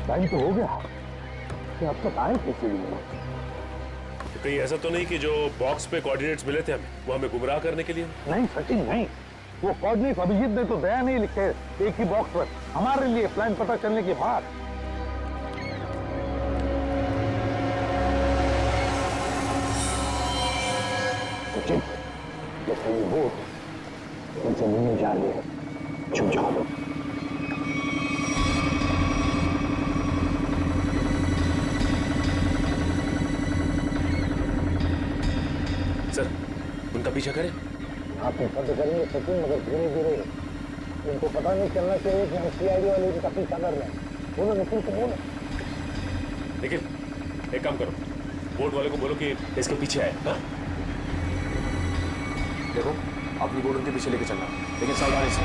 Time तो हो गया, अब तक आए कैसे भी नहीं? तो कहीं ऐसा तो नहीं कि जो बॉक्स पे कोऑर्डिनेट्स मिले थे हमें, वो हमें गुमराह करने के लिए? नहीं सचिन नहीं, वो कोऑर्डिनेट अभिजीत ने तो दया नहीं लिखे एक ही बॉक्स पर हमारे लिए प्लान पता चलने के बाद। सचिन जैसे ये वोट उनसे मिलने जा रही है, छुप जाओ। सर उनका पीछा करें? आप पीछा तो करेंगे सचिन, मगर धीरे धीरे। उनको पता नहीं चलना चाहिए कि हम सीआईडी वाले उनका पीछा कर रहे हैं। बोलो निखिल को बोलो। निखिल एक काम करो, बोट वाले को बोलो कि इसके पीछे आए। हाँ? देखो अपनी बोट उनके पीछे लेके चलना, लेकिन सावधानी से।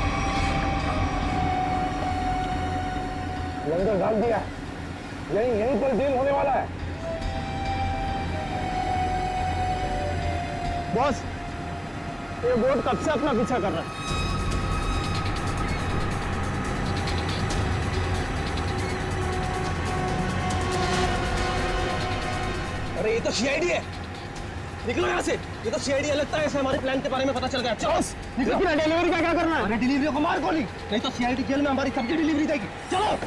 लंगर डाल दिया, यहीं पर डील होने वाला है। बॉस ये बोट कब से अपना पीछा कर रहा है? अरे ये तो सीआईडी है, निकलो यहाँ से। ये तो सीआईडी है, लगता है ऐसे हमारे प्लान के बारे में पता चल गया। चलो निकलो, डिलीवरी का क्या करना है? अरे डिलीवरी को मार गोली, नहीं तो सीआईडी जेल में हमारी सब्जी डिलीवरी देगी। चलो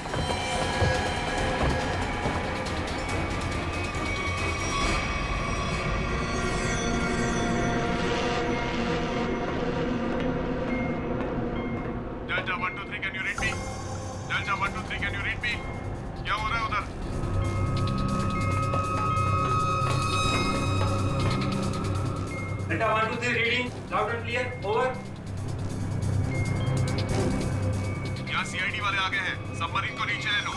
delta 1 2 3 can you read me? Delta 1 2 3 can you read me? क्या हो रहा है उधर? Delta 1 2 3 reading loud and clear, over. यहाँ सीआईडी वाले आ गए हैं, सबमरीन को नीचे ले लो।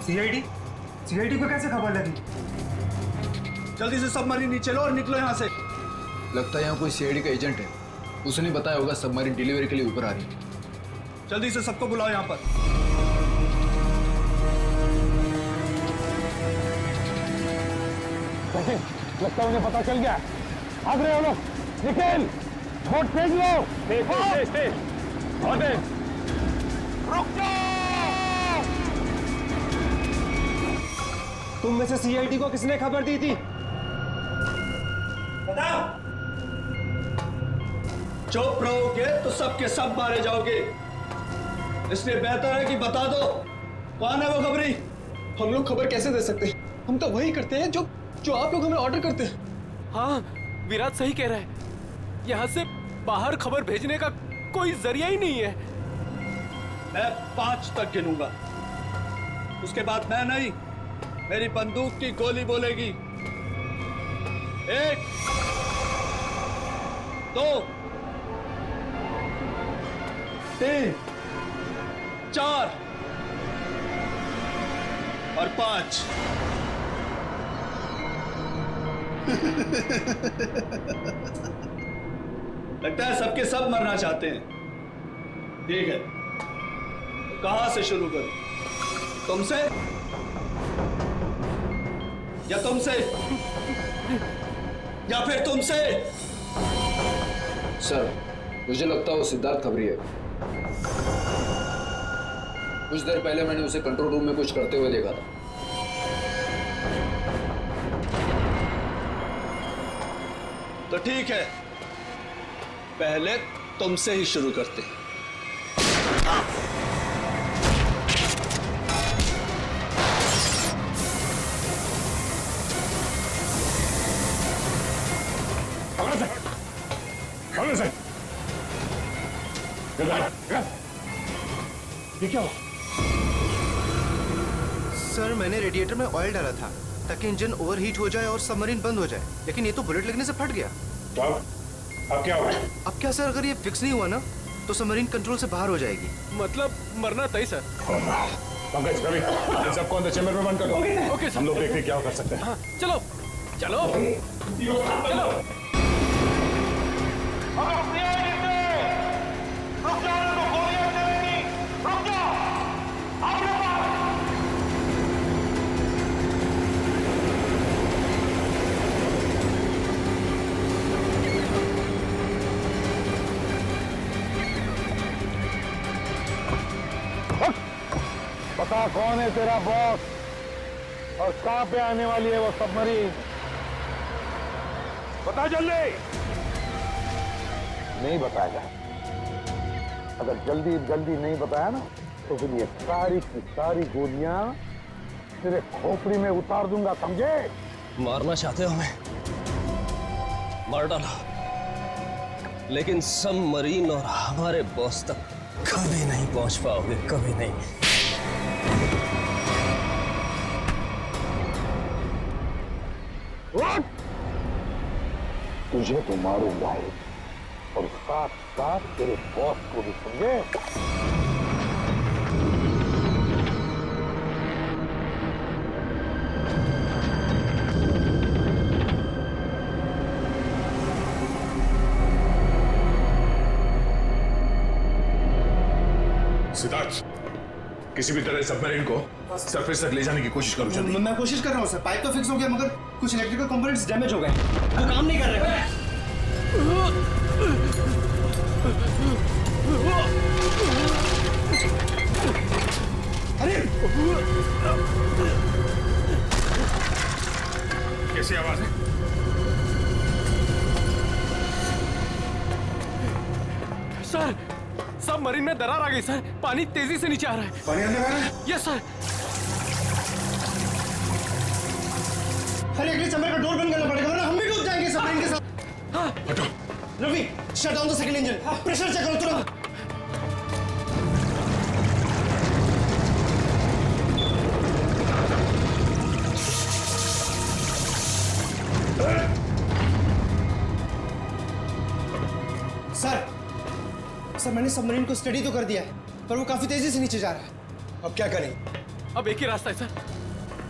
सीआईडी को कैसे खबर लगी? जल्दी से सबमरीन नीचे लो और निकलो यहाँ से। लगता है यहाँ कोई सीआईडी का एजेंट है, उसने बताया होगा सबमरीन डिलीवरी के लिए ऊपर आ रही है। जल्दी से सबको बुलाओ यहाँ पर। सचिन लगता है उन्हें पता चल गया, भाग रहे हो लोग। निखिल बोट फेंक लो। रुक जाओ। तुम में से सीआईडी को किसने खबर दी थी? बताओ। चुप रहोगे तो सबके सब मारे जाओगे, इसलिए बेहतर है कि बता दो कौन है वो खबरी। हम लोग खबर कैसे दे सकते हैं? हम तो वही करते हैं जो आप लोग हमें ऑर्डर करते हैं। हाँ विराट सही कह रहा है, यहाँ से बाहर खबर भेजने का कोई जरिया ही नहीं है। मैं 5 तक गिनूंगा, उसके बाद मैं नहीं, मेरी बंदूक की गोली बोलेगी। 1 2 3 4 और 5। लगता है सबके सब मरना चाहते हैं। ठीक है, कहां से शुरू करूं? तुमसे या तुमसे या फिर तुमसे? सर मुझे लगता है वो सिद्धार्थ खबरी है। कुछ देर पहले मैंने उसे कंट्रोल रूम में कुछ करते हुए देखा था। तो ठीक है, पहले तुमसे ही शुरू करते हैं। ये क्या हुआ? सर मैंने रेडिएटर में ऑयल डाला था ताकि इंजन ओवरहीट हो जाए और सबमरीन बंद हो जाए, लेकिन ये तो बुलेट लगने से फट गया। तो अब क्या होगा? अब क्या सर, अगर ये फिक्स नहीं हुआ ना तो सबमरीन कंट्रोल से बाहर हो जाएगी। मतलब मरना तय सर। पंकज कभी इन सबको अंदर चैम्बर में बंद कर दो। Okay sir. हम लोग देखते हैं क्या कर सकते हैं। हाँ चलो चलो चलो। पता कौन है तेरा बॉस और कहां पे आने वाली है वो सबमरीन? बता जल्दी। नहीं बताएगा। अगर जल्दी जल्दी नहीं बताया ना तो फिर ये सारी की सारी गोलियां तेरे खोपड़ी में उतार दूंगा, समझे? मारना चाहते हो हमें? मार डालो, लेकिन सबमरीन और हमारे बॉस तक कभी नहीं पहुंच पाओगे, कभी नहीं। तुझे तो मारूंगा ही और साथ साथ तेरे बॉस को भी, समझे? सिद्धार्थ, किसी भी तरह सबमरीन को सरफेस तक ले जाने की कोशिश करो जल्दी। मैं कोशिश कर रहा हूँ सर। पाइप तो फिक्स हो गया मगर कुछ इलेक्ट्रिकल कंपोनेंट्स डैमेज हो गए, वो काम नहीं कर रहे। अरे कैसी आवाज है? सर, सबमरीन में दरार आ गई सर। पानी तेजी से नीचे आ रहा है। पानी अंदर आ रहा है? Yes sir. अरे अगले चैम्बर का डोर बंद करना पड़ेगा वरना हम भी डूब जाएंगे सबमरीन के साथ। हाँ। हटो। Ravi, shut down the second engine. Pressure check करो तुरंत। सर, मैंने सबमरीन को स्टडी तो कर दिया है पर वो काफी तेजी से नीचे जा रहा है। अब क्या करें? अब एक ही रास्ता है सर।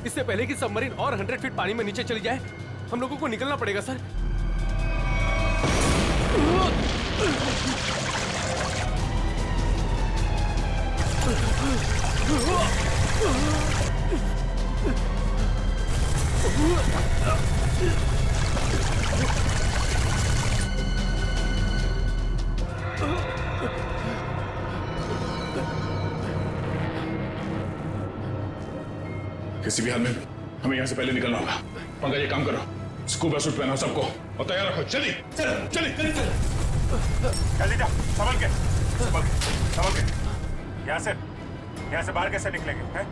इससे पहले कि सबमरीन और 100 फीट पानी में नीचे चली जाए, हम लोगों को निकलना पड़ेगा सर। किसी भी हाल में हमें यहाँ से पहले निकलना होगा। पंकज, ये काम करो, स्कूबा सूट पहनाओ सबको और तैयार रखो। जल्दी जल्दी जल्दी जा, संभल के संभल के संभल के। यहाँ से बाहर कैसे निकलेंगे हैं?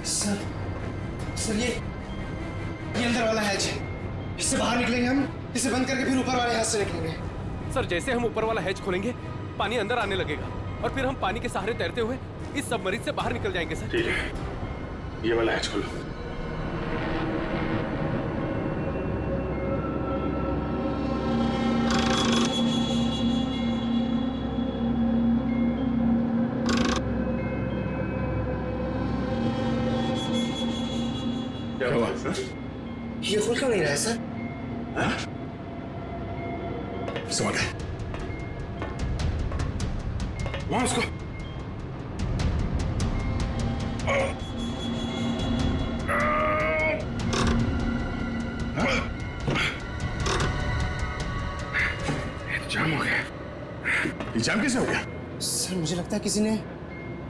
सर ये अंदर वाला हैच है, इससे बाहर निकलेंगे हम, इसे बंद करके फिर ऊपर वाले हैच से निकलेंगे। सर, जैसे हम ऊपर वाला हैच खोलेंगे पानी अंदर आने लगेगा और फिर हम पानी के सहारे तैरते हुए इस सबमरीन से बाहर निकल जाएंगे सर। ठीक है, ये वाला हैच खोलो। क्या हुआ सर? ये खुल क्यों नहीं रहा है सर? समझ गए। वहां उसको जाम हो गया। ये जाम कैसे हो गया? सर मुझे लगता है किसी ने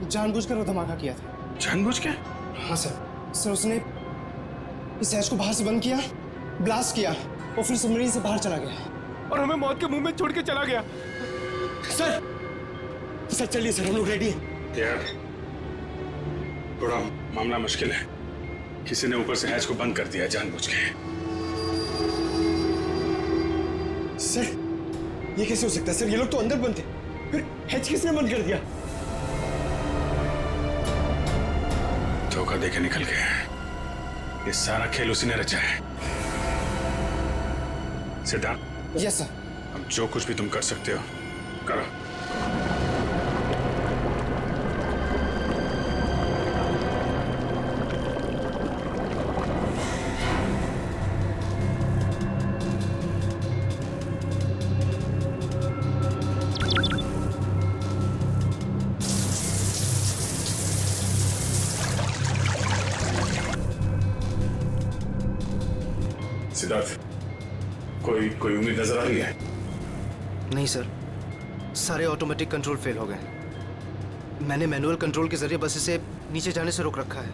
जानबूझकर वो धमाका किया था। जानबूझ के? हाँ सर, उसने इस हैच को बाहर से बंद किया, ब्लास्ट किया और फिर सबमरीन से बाहर चला गया और हमें मौत के मुंह में छोड़ के चला गया। सर चलिए सर, हम लोग रेडी हैं। यार, थोड़ा मामला मुश्किल है। किसी ने ऊपर से हैच को बंद कर दिया जानबूझ के। सर ये कैसे हो सकता है सर? ये लोग तो अंदर बंद थे, फिर हैच किसने बंद कर दिया? धोखा देके निकल गए। ये सारा खेल उसी ने रचा है। सिद्धार्थ। Yes sir. अब जो कुछ भी तुम कर सकते हो करो। सिद्धार्थ, कोई उम्मीद नजर आ रही है? नहीं सर, सारे ऑटोमेटिक कंट्रोल फेल हो गए। मैंने मैनुअल कंट्रोल के जरिए बस इसे नीचे जाने से रोक रखा है।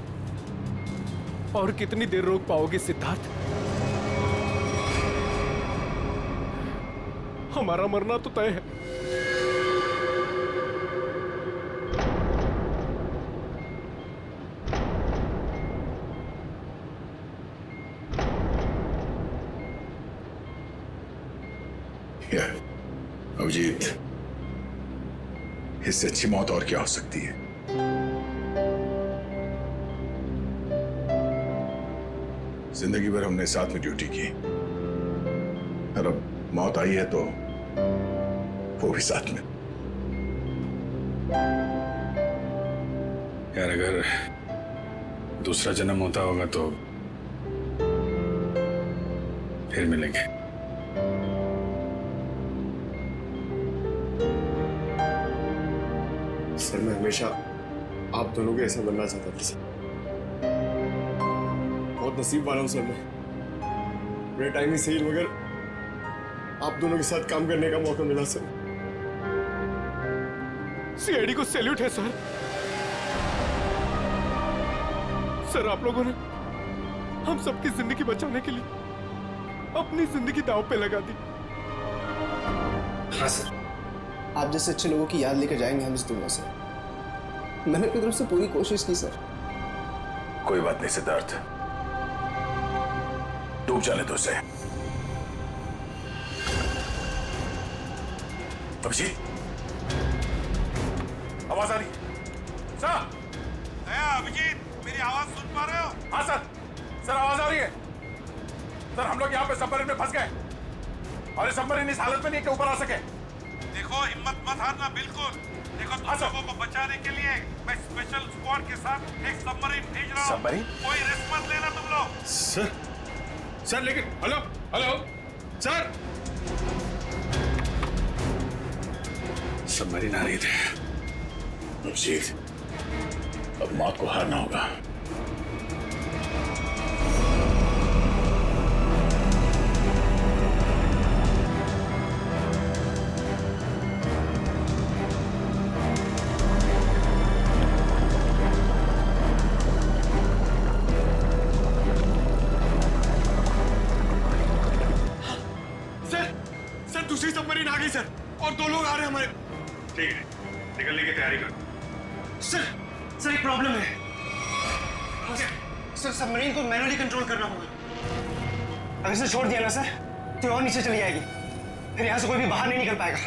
और कितनी देर रोक पाओगे सिद्धार्थ? हमारा मरना तो तय है। अभिजीत, इससे अच्छी मौत और क्या हो सकती है? जिंदगी भर हमने साथ में ड्यूटी की और अब मौत आई है तो वो भी साथ में। यार, अगर दूसरा जन्म होता होगा तो फिर मिलेंगे। सर, मैं हमेशा आप दोनों के ऐसा बनना चाहता था सर। बहुत नसीब वाला हूं सर मैं। मेरे टाइम ही सही, मगर आप दोनों के साथ काम करने का मौका मिला सर। सीआईडी को सैल्यूट है सर। सर, आप लोगों ने हम सबकी जिंदगी बचाने के लिए अपनी जिंदगी दांव पे लगा दी। हाँ सर, आप जैसे अच्छे लोगों की याद लेकर जाएंगे हम इस दुनिया से। मैंने अपनी तरफ से पूरी कोशिश की सर। कोई बात नहीं सिद्धार्थ, डूब जाने दो उसे। अभिजीत, आवाज आ रही है? सर, अभिजीत, मेरी आवाज सुन पा रहे हो? हाँ सर, आवाज आ रही है। सर, हम लोग यहाँ पे सबमरीन में फंस गए और सबमरीन इस हालत में नहीं कि ऊपर आ सके। देखो, हिम्मत मत हारना बिल्कुल। देखो, तुम लोगों को बचाने के लिए मैं स्पेशल स्क्वाड के साथ एक सबमरीन भेज रहा हूँ। सबमरीन? कोई रिस्क मत लेना तुम लोग। सर लेकिन हेलो सर, सबमरीन आ रही थी। अभिजीत, अब मौत को हारना होगा। दूसरी सबमरीन आ गई सर, और 2 लोग आ रहे हैं हमारे। ठीक है, निकलने की तैयारी करो। सर एक प्रॉब्लम है। सर, सबमरीन को मैनुअली कंट्रोल करना होगा। अगर इसे छोड़ दिया ना सर, तो और नीचे चली जाएगी। फिर यहाँ से कोई भी बाहर नहीं निकल पाएगा।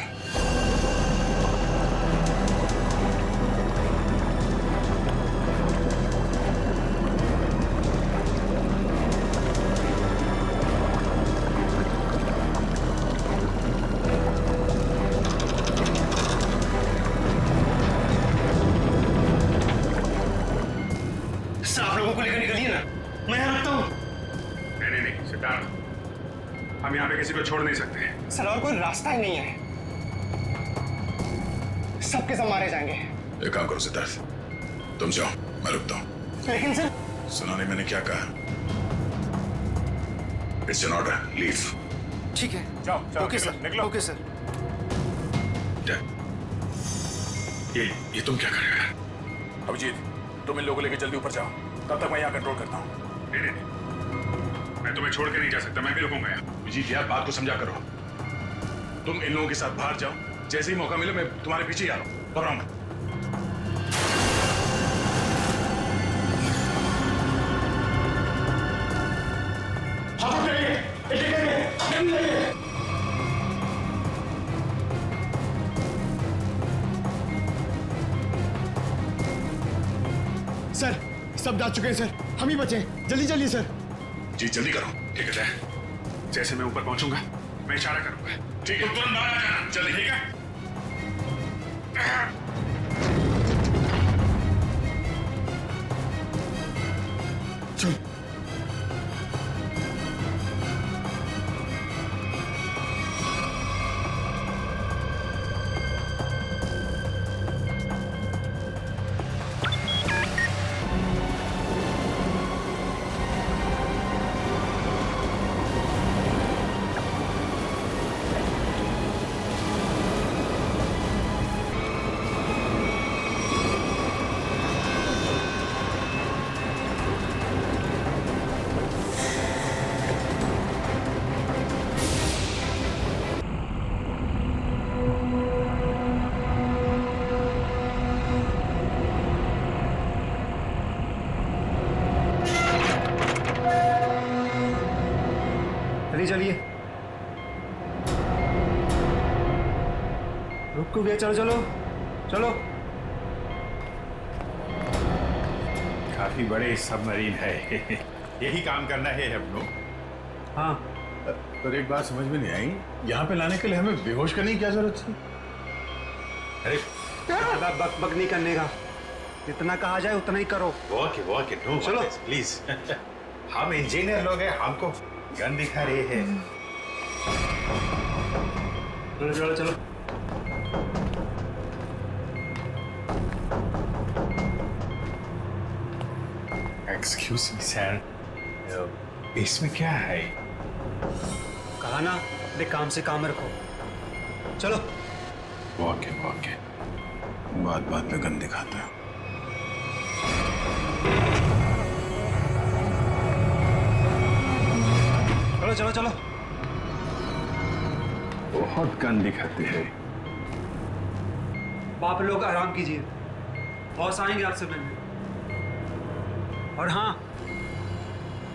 आप लोगों को लेकर निकलिए ना, मैं यहाँ रुकता हूँ। नहीं सिद्धार्थ, हम यहाँ पे किसी को छोड़ नहीं सकते। सर, और कोई रास्ता ही नहीं है। सबके सब मारे जाएंगे। एक काम करो सिद्धार्थ, तुम जाओ, मैं रुकता हूँ। लेकिन सर, सुना नहीं मैंने क्या कहा? It's an order, leave. ठीक है, जाओ, ओके सर, निकलो। Okay sir. ये तुम क्या कर रहे हो? अभिजीत, तुम इन लोगों को लेकर जल्दी ऊपर जाओ, तब तक मैं यहाँ कंट्रोल करता हूँ। नहीं, मैं तुम्हें छोड़ के नहीं जा सकता, मैं भी रुकूंगा यहाँ। अभिजीत यार, बात को समझा करो। तुम इन लोगों के साथ बाहर जाओ, जैसे ही मौका मिले मैं तुम्हारे पीछे ही आ रहा हूँ, घबराओ मत। सर, सब जा चुके हैं सर, हम ही बचे। जल्दी चलिए सर। जी जल्दी करो। ठीक है, जैसे मैं ऊपर पहुंचूंगा मैं इशारा करूंगा। ठीक है, तुम तुरंत बाहर आ जाना जल्दी। ठीक है। चल। जल्दी चलिए। रुक गया, चलो चलो चलो। काफी बड़े सबमरीन है। यही काम करना है हम लोग। हाँ, पर एक बात समझ में नहीं आई, यहाँ पे लाने के लिए हमें बेहोश करने की क्या जरूरत थी? अरे ज्यादा बक बक नहीं करने का, जितना कहा जाए उतना ही करो। ओके नो चलो। प्लीज। हम इंजीनियर लोग हैं, हमको गन दिखा रहे हैं। चलो चलो चलो। एक्सक्यूज मी सर, इसमें क्या है? कहा ना, अपने काम से काम रखो। चलो। ओके बात बात पे गन दिखाता है। चलो चलो चलो। बहुत गन दिखाते हैं। आप लोग आराम कीजिए, बॉस आएंगे आपसे मिलने। और हाँ,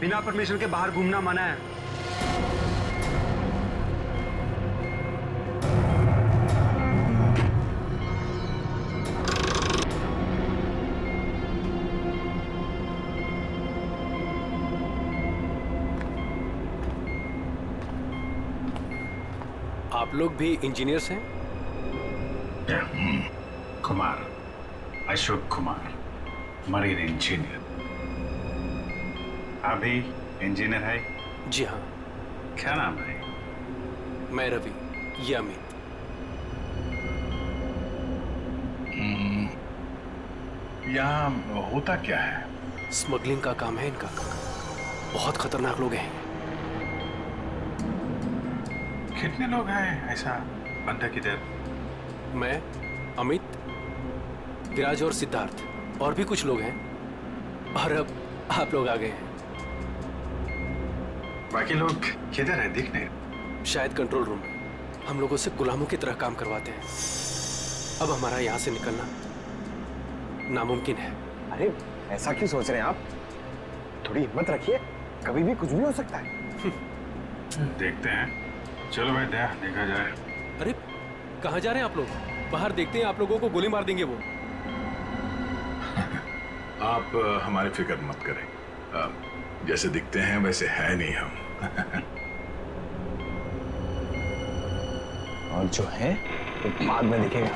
बिना परमिशन के बाहर घूमना मना है। आप लोग भी इंजीनियर्स हैं? Kumar, Ashok Kumar, marine engineer. अभी इंजीनियर है? जी हाँ। क्या नाम है? मैं रवि, ये अमित। यहाँ होता क्या है? स्मगलिंग का काम है इनका। बहुत खतरनाक लोग हैं। कितने लोग हैं ऐसा बंदा किधर? मैं, अमित, विराज और सिद्धार्थ, और भी कुछ लोग हैं। और अब आप लोग आ गए हैं। बाकी लोग किधर है? दिख नहीं। शायद कंट्रोल रूम में। हम लोगों से गुलामों की तरह काम करवाते हैं। अब हमारा यहाँ से निकलना नामुमकिन है। अरे ऐसा क्यों सोच रहे हैं आप? थोड़ी हिम्मत रखिए, कभी भी कुछ भी हो सकता है। देखते हैं। चलो भाई, देखा जाए। अरे कहाँ जा रहे हैं आप लोग? बाहर देखते हैं, आप लोगों को गोली मार देंगे वो। आप हमारी फिक्र मत करें। जैसे दिखते हैं वैसे है नहीं हम। और जो है वो बाद में दिखेगा।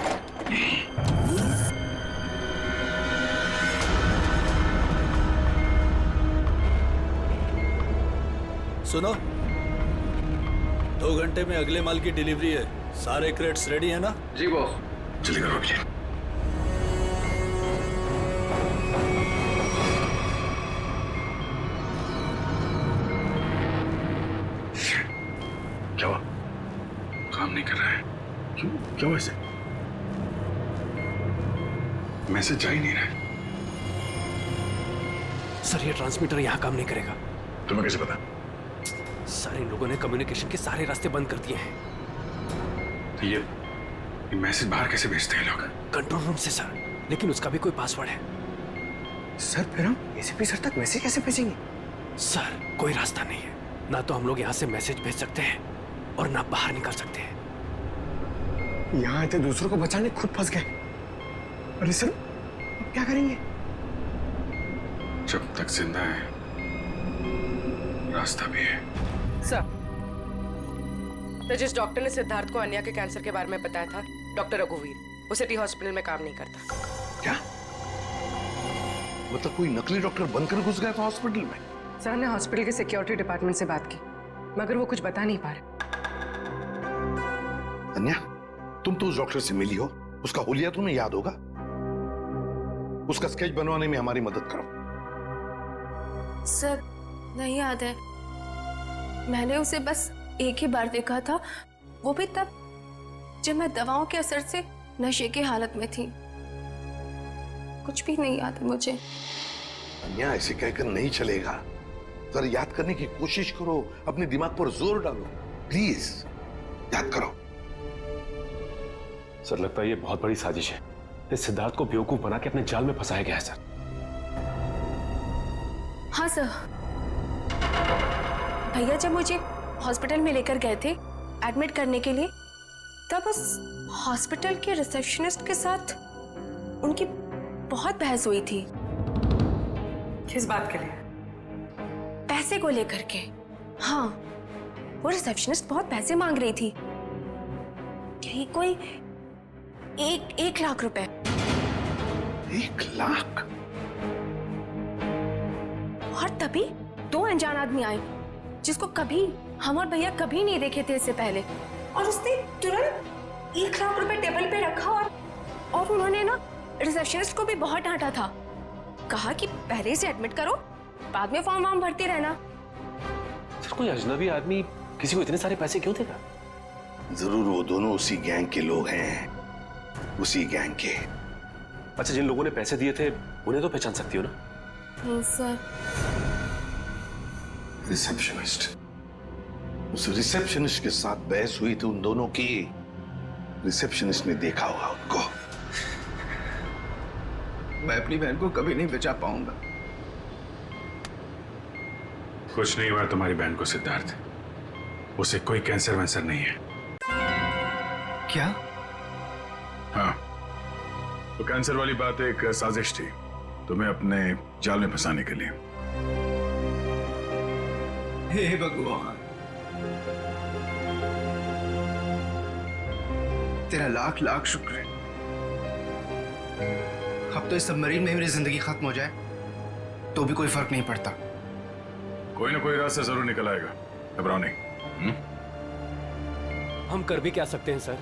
सुनो, 2 घंटे में अगले माल की डिलीवरी है। सारे क्रेट्स रेडी है ना? जी बॉस। जल्दी करो भैया। क्या हुआ? काम नहीं कर रहा है। क्यों ऐसे? मैसेज जा ही नहीं रहा है। सर, ये ट्रांसमीटर यहाँ काम नहीं करेगा। तुम्हें कैसे पता? सारे लोगों ने कम्युनिकेशन के सारे रास्ते बंद कर दिए हैं। तो ये मैसेज बाहर कैसे भेजते हैं लोग? कंट्रोल रूम से सर, लेकिन उसका भी कोई पासवर्ड है। सर फिर हम एसीपी सर तक मैसेज कैसे भेजेंगे? सर, कोई रास्ता नहीं है। ना तो हम लोग यहाँ से मैसेज भेज सकते हैं और ना बाहर निकल सकते हैं। यहाँ आए थे दूसरों को बचाने, खुद फंस गए। अरे सर, अब क्या करेंगे? जब तक जिंदा है रास्ता भी है। सर, तो जिस डॉक्टर ने सिद्धार्थ को अन्या के कैंसर के बारे में बताया था, डॉक्टर रघुवीर, वो सिटी हॉस्पिटल में काम नहीं करता। क्या मतलब कोई नकली डॉक्टर बनकर घुस गया था हॉस्पिटल में? सर ने हॉस्पिटल के सिक्योरिटी डिपार्टमेंट से बात की, मगर वो कुछ बता नहीं पा रहे। अन्या, तुम तो उस डॉक्टर से मिली हो, उसका हुलिया तुम्हें याद होगा। उसका स्केच बनवाने में हमारी मदद करो। सर, नहीं याद है। मैंने उसे बस एक ही बार देखा था, वो भी तब जब मैं दवाओं के असर से नशे की हालत में थी। कुछ भी नहीं याद है मुझे। अन्या, ऐसे कहकर नहीं चलेगा। जरा याद करने की कोशिश करो, अपने दिमाग पर जोर डालो, प्लीज याद करो। सर, लगता है ये बहुत बड़ी साजिश है। इस सिद्धार्थ को बेवकूफ बना के अपने जाल में फंसाया गया है सर। हाँ सर। भैया जब मुझे हॉस्पिटल में लेकर गए थे एडमिट करने के लिए, तब उस हॉस्पिटल के रिसेप्शनिस्ट के साथ उनकी बहुत बहस हुई थी। किस बात के लिए? पैसे को लेकर के। हाँ, वो रिसेप्शनिस्ट बहुत पैसे मांग रही थी, यही कोई 1 लाख रुपए। 1 लाख? और तभी 2 अनजान आदमी आए जिसको कभी हम और भैया कभी नहीं देखे थे इससे पहले, और उसने तुरंत 1 लाख रुपए टेबल पे रखा और उन्होंने ना रिसेप्शनिस्ट को भी बहुत डांटा था। कहा कि पहले से एडमिट करो, बाद में फॉर्म वार्म भरते रहना। सर, कोई अजनबी आदमी किसी को इतने सारे पैसे क्यों देगा? जरूर वो दोनों उसी गैंग के लोग हैं, उसी गैंग के। अच्छा, जिन लोगों ने पैसे दिए थे उन्हें तो पहचान सकती हो ना? नहीं सर। रिसेप्शनिस्ट, उस रिसेप्शनिस्ट के साथ बहस हुई थी उन दोनों की। रिसेप्शनिस्ट ने देखा होगा उनको। मैं अपनी बहन को कभी नहीं बचा पाऊंगा। कुछ नहीं हुआ तुम्हारी बहन को सिद्धार्थ, उसे कोई कैंसर वैंसर नहीं है। क्या? हाँ, तो कैंसर वाली बात एक साजिश थी तुम्हें अपने जाल में फंसाने के लिए। हे भगवान, तेरा लाख लाख शुक्र है। अब तो इस सबमरीन में मेरी जिंदगी खत्म हो जाए तो भी कोई फर्क नहीं पड़ता। कोई ना कोई रास्ता जरूर निकल आएगा, घबराओ नहीं। हम कर भी क्या सकते हैं सर,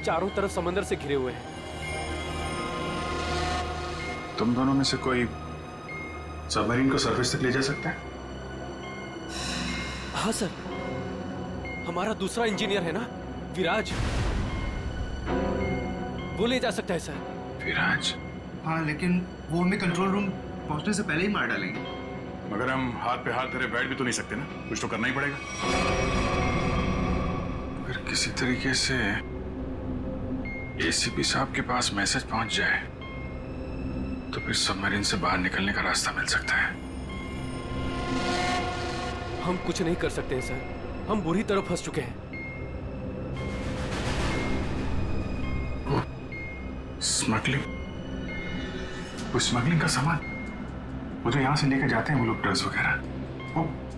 चारों तरफ समंदर से घिरे हुए हैं। तुम दोनों में से कोई सबमरीन को सरफेस तक ले जा सकता है? हाँ सर, हमारा दूसरा इंजीनियर है ना, विराज, वो ले जा सकता है सर। विराज? हाँ, लेकिन वो हमें कंट्रोल रूम पहुंचने से पहले ही मार डालेंगे। मगर हम हाथ पे हाथ धरे बैठ भी तो नहीं सकते ना, कुछ तो करना ही पड़ेगा। अगर किसी तरीके से एसीपी साहब के पास मैसेज पहुंच जाए तो फिर सबमरीन से बाहर निकलने का रास्ता मिल सकता है। हम कुछ नहीं कर सकते हैं सर, हम बुरी तरह फंस चुके हैं। स्मगलिंग? वो स्मगलिंग का सामान वो जो यहाँ से लेकर जाते हैं वो लोग, ड्रग्स वगैरह,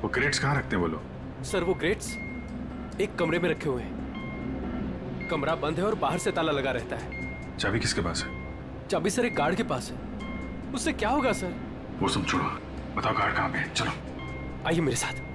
वो क्रेट्स कहाँ रखते हैं वो लोग? सर, वो क्रेट्स एक कमरे में रखे हुए हैं। कमरा बंद है और बाहर से ताला लगा रहता है। चाबी किसके पास है? चाबी सर एक गार्ड के पास है। उससे क्या होगा सर? वो सब छोड़ो, बताओ गार्ड कहाँ पे है? चलो आइए मेरे साथ।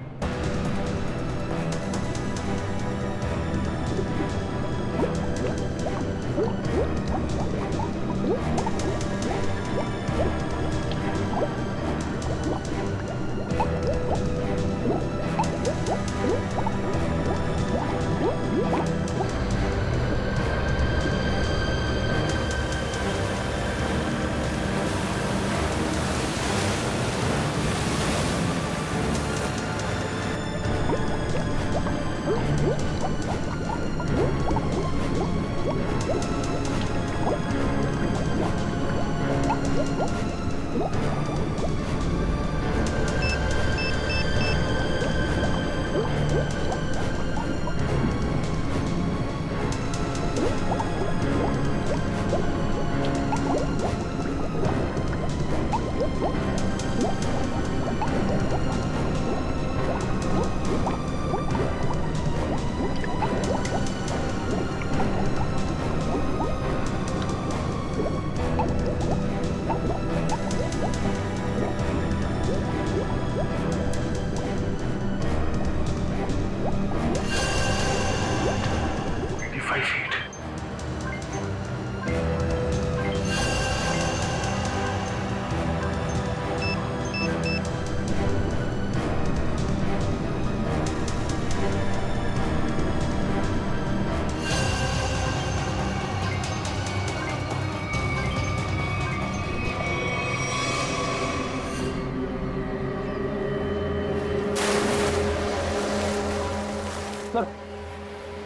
सर,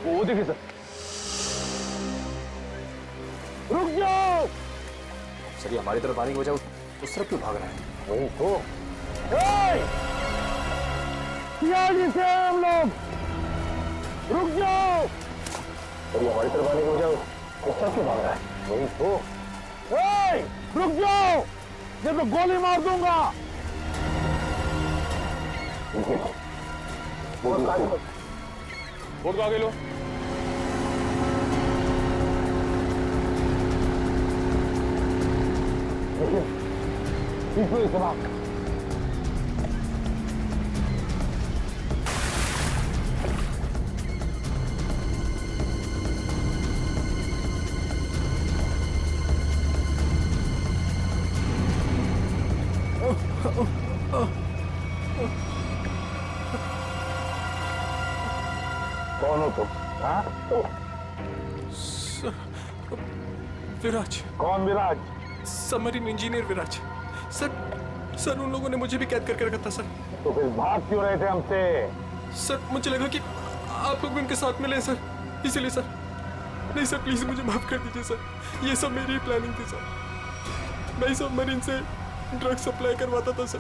वो देखिए सर। रुक जाओ सर, ये हमारी तरफ आने की वजह उस तरफ क्यों भाग रहा है? वही तो। यार, जिसे हम लोग रुक जाओ। तो हमारी तरफ आने की वजह किस तरह क्यों भाग रहा है? वही तो। रुक जाओ, ये तो गोली मार दूंगा। बोर्ड को आगे लो। इसको इस्तेमाल। कौन हो तुम? हाँ? विराज। कौन विराज? सबमरीन इंजीनियर विराज। सर उन लोगों ने मुझे भी कैद करके रखा था सर। तो फिर भाग क्यों रहे थे हमसे? सर मुझे लगा कि आप लोग भी उनके साथ मिले सर, इसीलिए सर। नहीं सर, प्लीज मुझे माफ कर दीजिए सर, ये सब मेरी प्लानिंग थी सर। मैं सबमरीन से ड्रग सप्लाई करवाता था सर,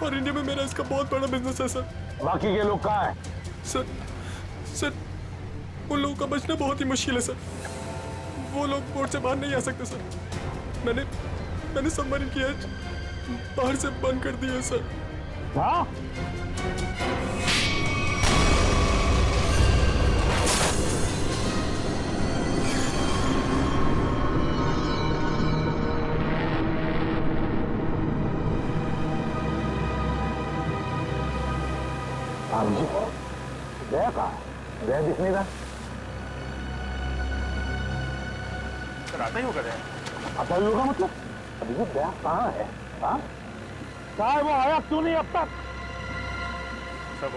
और इंडिया में मेरा इसका बहुत बड़ा बिजनेस है सर। बाकी के लोग कहाँ हैं? सर उन लोगों का बचना बहुत ही मुश्किल है सर। वो लोग बोर्ड से बाहर नहीं आ सकते सर। मैंने सबमरीन की एज बाहर से बंद कर दी है सर। हाँ? जी दया कहाँ है? दया दिख नहीं रहा। सर आता ही होगा दया। आता ही होगा मतलब? अभी वो दया कहाँ है? हाँ? कहाँ है वो? आया क्यों नहीं अब तक? सब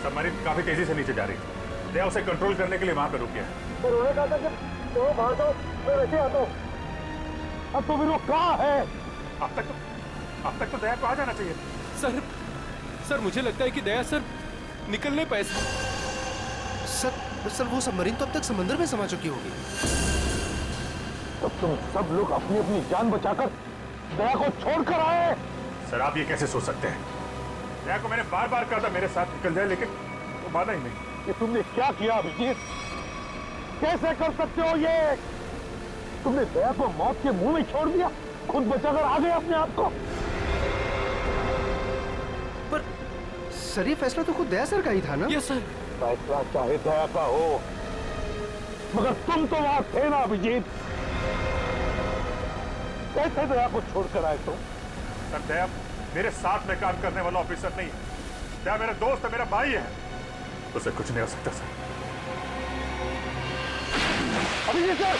सबमरीन काफी तेजी से नीचे जा रही है। दया उसे कंट्रोल करने के लिए वहां पे रुक गया है। तो उन्होंने कहा था कि तो बाहर जाओ, मैं वैसे आता हूँ। अब तो फिर वो कहाँ है? अब तक तो दया को आ जाना चाहिए। सर मुझे लगता है कि दया सर निकल नहीं पाए सर वो सबमरीन तो अब तक समंदर में समा चुकी होगी। तब तुम सब लोग अपनी अपनी जान बचाकर दया को छोड़कर आए। सर आप ये कैसे सोच सकते हैं? दया को मैंने बार बार कहा था मेरे साथ निकल जाए, लेकिन वो माना ही नहीं। ये तुमने क्या किया अभिजीत? कैसे कर सकते हो ये? तुमने दया को मौत के मुंह में छोड़ दिया, खुद बचाकर आ गए अपने आप को। सर ये फैसला तो खुद दया सर का ही था ना? Yes sir. फैसला चाहे दया का हो, मगर तुम तो वहां थे ना अभिजीत। कैसे दया को छोड़कर आए तुम? सर दया मेरे साथ में काम करने वाला ऑफिसर नहीं है। दया मेरा दोस्त है, मेरा भाई है, उसे कुछ नहीं हो सकता सर। अभिजीत सर!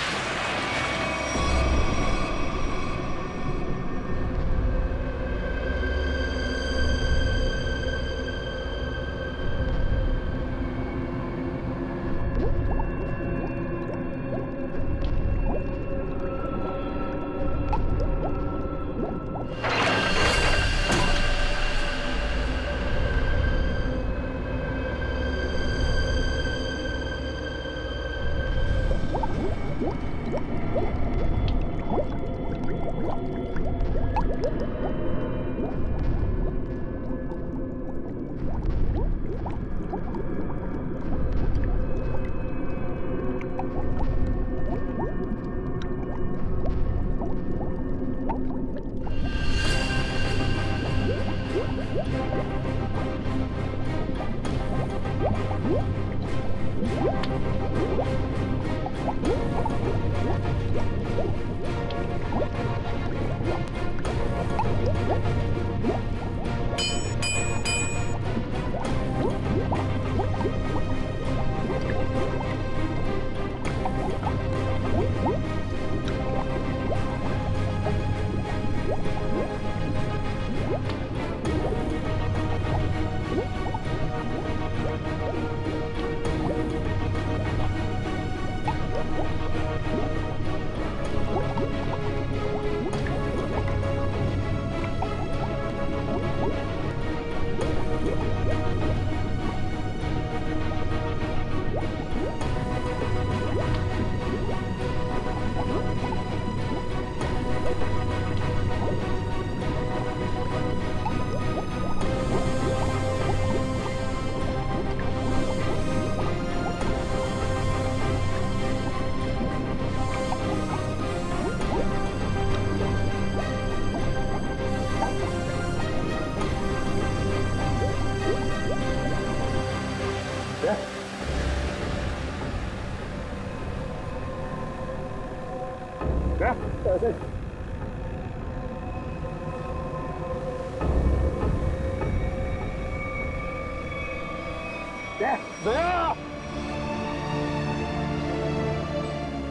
दया!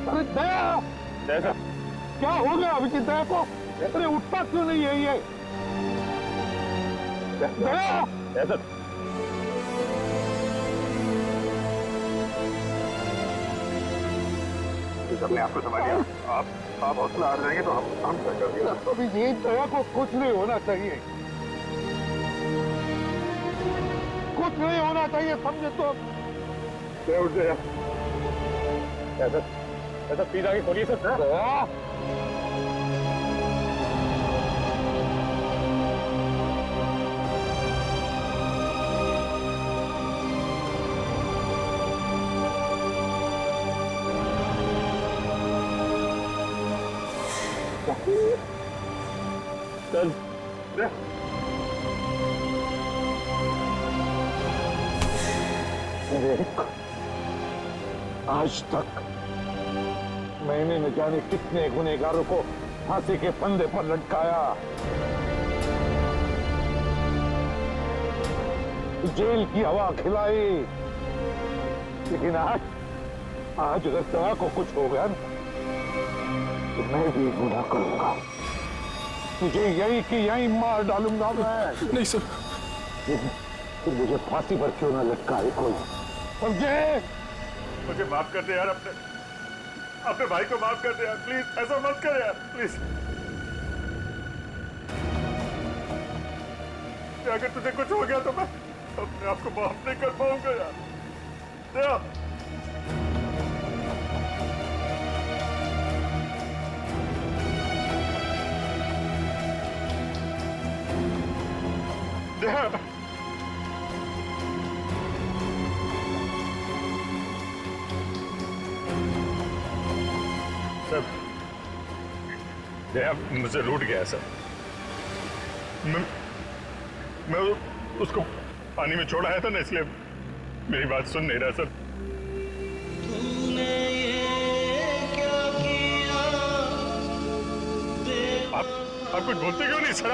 अरे दया! जैसा क्या हो गया अभिजीत दया को? अरे उठता क्यों नहीं है ये? दया! जैसा अपने आप को संभालिए। आप हौसला हार जाएंगे तो हम क्या कर दिया? अभिजीत दया को कुछ नहीं होना चाहिए, कुछ नहीं होना चाहिए, समझे तो? उठ गया। ऐसा प्लीज आगे खोलिए सर। दया! आज तक मैंने न जाने कितने गुनहगारों को फांसी के फंदे पर लटकाया, जेल की हवा खिलाई, लेकिन आज अगर दया को कुछ हो गया ना तो मैं भी गुनाह करूंगा, तुझे यही कि यही मार डालूंगा मैं। नहीं सर। तो मुझे फांसी पर क्यों ना लटकाए कोई, समझे? मुझे माफ कर दे यार, अपने भाई को माफ कर दे यार, प्लीज ऐसा मत कर यार, प्लीज। अगर तुझे कुछ हो गया तो मैं अपने आप को माफ नहीं कर पाऊंगा यार। दया! दया! सर, दया मुझसे रूठ गया सर। मैं उसको पानी में छोड़ आया था ना, इसलिए मेरी बात सुन नहीं रहा सर। आप कुछ बोलते क्यों नहीं सर?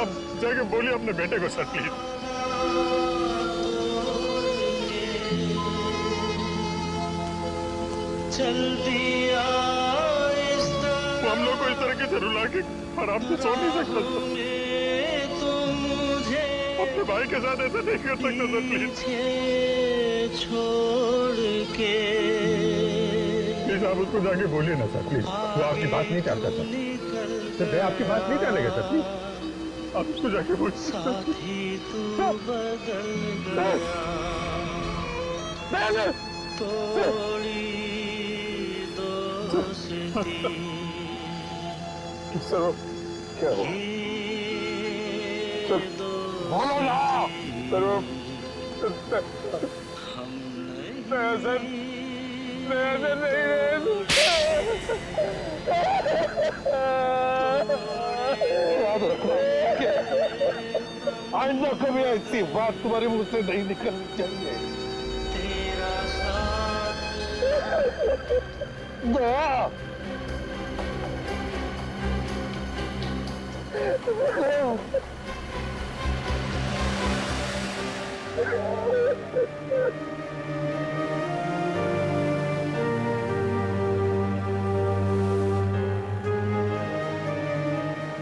आप जाके बोलिए अपने बेटे को सर, प्लीज। वो हम लोग को इस तरीके से रुला के आराम से सो नहीं सकता सर। अपने भाई के साथ ऐसा नहीं कर सकता सर, प्लीज। प्लीज आप उसको जाके बोलिए ना सर, प्लीज। वो आपकी बात नहीं चाहता सर। मैं आपकी बात नहीं चाहेगा सर, प्लीज आप उसको जाके बोलिए। सर क्या हो? सर बोलो ना सर। याद रखना, आइंदा कभी ऐसी बात तुम्हारे मुंह से नहीं निकलनी चाहिए। दया!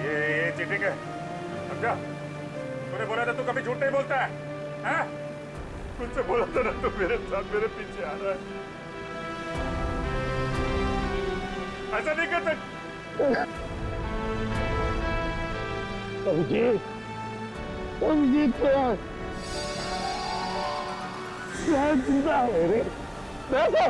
ये चीटिंग है, समझा? तूने बोला था तू कभी झूठ नहीं बोलता है, हैं? तुझसे बोला था ना तू मेरे साथ मेरे पीछे आ रहा है। ऐसा नहीं कर सकता। अभिजीत, अभिजीत क्या जिंदा है रे? देखो